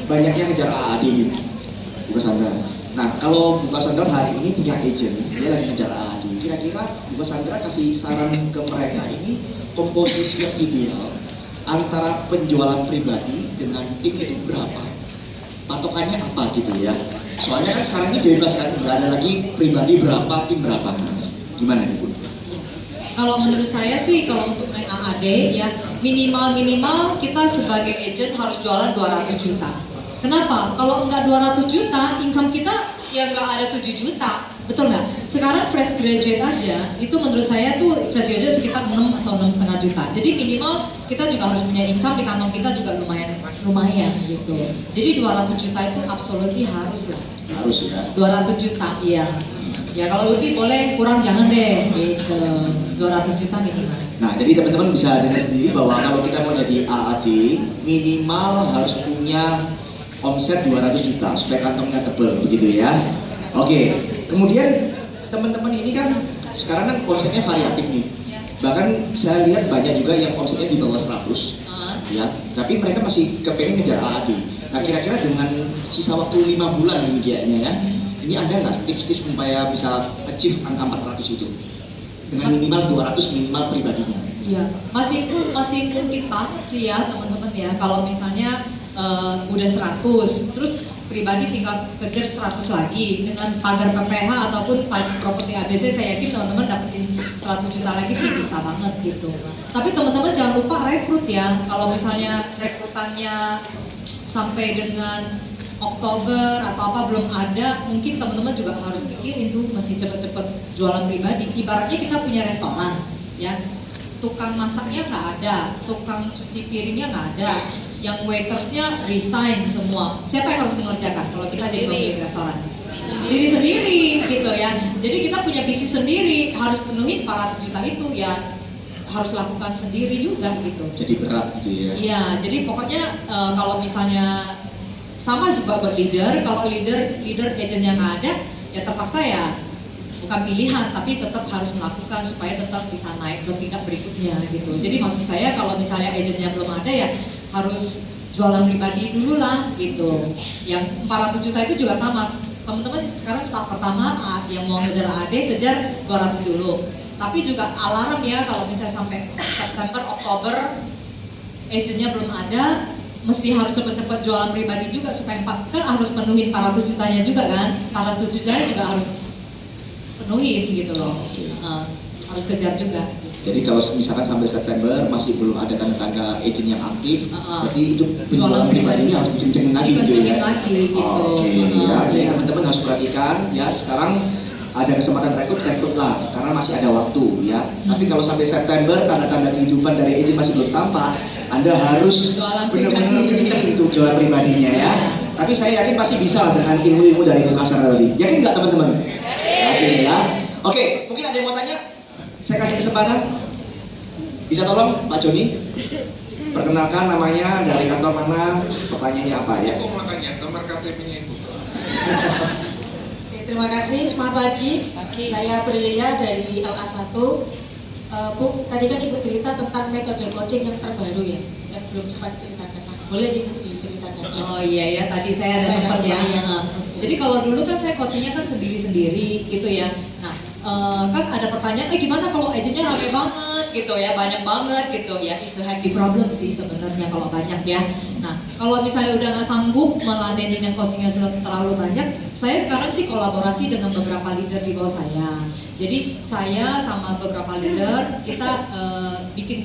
banyak yang ngejar AAD nih, Bu Cassandra. Nah, kalau Bu Cassandra hari ini punya agent, dia lagi ngejar AAD. Kira-kira Bu Cassandra kasih saran ke mereka ini komposisi yang ideal antara penjualan pribadi dengan tim itu berapa? Patokannya apa gitu ya? Soalnya kan sekarang ini bebas kan, nggak ada lagi pribadi berapa, tim berapa. Gimana nih Bu? Kalau menurut saya sih, kalau untuk naik AAD ya minimal kita sebagai agent harus jualan 200 juta. Kenapa? Kalau enggak 200 juta, income kita ya enggak ada 7 juta. Betul nggak? Sekarang fresh graduate aja, itu menurut saya tuh fresh graduate sekitar 6 atau 6,5 juta. Jadi minimal kita juga harus punya income di kantong kita juga lumayan gitu. Jadi 200 juta itu absolutely harus lah. Harus ya. 200 juta, iya. Ya kalau lebih boleh, kurang jangan deh gitu. 200 juta minimal. Nah, jadi teman-teman bisa dengar sendiri bahwa kalau kita mau jadi AAD, minimal harus punya omset 200 juta supaya kantongnya tebal begitu ya. Oke, kemudian teman-teman ini kan sekarang kan konsepnya variatif nih. Bahkan saya lihat banyak juga yang omsetnya di bawah 100 ya, tapi mereka masih kepengen ngejar AAD. Nah, kira-kira dengan sisa waktu 5 bulan ini kayaknya ya, ini ada nggak tips-tips supaya bisa achieve angka 400 itu? Dengan minimal 200 minimal pribadinya. Iya, masih mungkin banget sih ya teman-teman ya. Kalau misalnya udah 100, terus pribadi tinggal kejar 100 lagi dengan pagar PPH ataupun properti ABC, saya yakin teman-teman dapetin 100 juta lagi sih bisa banget gitu. Tapi teman-teman jangan lupa rekrut ya. Kalau misalnya rekrutannya sampai dengan Oktober atau apa belum ada, mungkin teman-teman juga harus pikirin tuh masih cepet-cepet jualan pribadi. Ibaratnya kita punya restoran, ya, tukang masaknya nggak ada, tukang cuci piringnya nggak ada, yang waitersnya resign semua. Siapa yang harus mengerjakan kalau kita jadi pemilik restoran? Diri sendiri gitu ya. Jadi kita punya bisnis sendiri, harus penuhi 400 juta itu ya harus lakukan sendiri juga gitu. Jadi berat gitu ya? Iya, jadi pokoknya kalau misalnya sama juga buat leader, kalau leader agentnya nggak ada, ya terpaksa ya bukan pilihan, tapi tetap harus melakukan supaya tetap bisa naik ke tingkat berikutnya gitu. Jadi maksud saya kalau misalnya agentnya belum ada ya harus jualan pribadi dulu lah gitu. Yang 400 juta itu juga sama. Teman-teman sekarang tahap pertama yang mau ngejar AD kejar 200 dulu. Tapi juga alarm ya kalau misalnya sampai September, Oktober agentnya belum ada, mesti harus cepet-cepet jualan pribadi juga supaya kan harus penuhin 400 jutanya juga kan, 400 jutanya juga harus penuhin gitu loh. Harus kejar juga. Jadi kalau misalkan sampai September masih belum ada tanda-tanda agent yang aktif, berarti itu penjualan pribadinya harus dikencengin lagi gitu ya. Gitu. Oke, ya. Jadi teman-teman harus perhatikan ya, sekarang ada kesempatan rekrut lah karena masih ada waktu ya. Tapi kalau sampai September tanda-tanda kehidupan dari agent masih belum tampak, Anda harus benar-benar kenceng untuk jualan pribadinya ya. Tapi saya yakin pasti bisa dengan ilmu-ilmu dari Bu Cassandra tadi. Yakin nggak teman-teman? Yakin ya. Oke, mungkin ada yang mau tanya? Saya kasih kesempatan. Bisa tolong Pak Joni? Perkenalkan namanya, dari kantor mana, pertanyaannya apa ya? Aku mau tanya nomor KTP-nya Ibu. Terima kasih, selamat pagi. Saya Brilia dari LA1. Bu, tadi kan Ibu cerita tentang metode coaching yang terbaru ya, yang belum sempat diceritakan. Nah, boleh Ibu diceritakan? Oh iya ya, tadi saya ada sempat ya. Jadi kalau dulu kan saya coachingnya kan sendiri-sendiri gitu ya. Nah, kan ada pertanyaan, gimana kalau agentnya rame banget gitu ya, banyak banget gitu ya, it's a happy problem sih sebenarnya kalau banyak ya. Nah, kalau misalnya udah nggak sanggup meladenin yang coachingnya terlalu banyak, saya sekarang sih kolaborasi dengan beberapa leader di bawah saya. Jadi saya sama beberapa leader kita bikin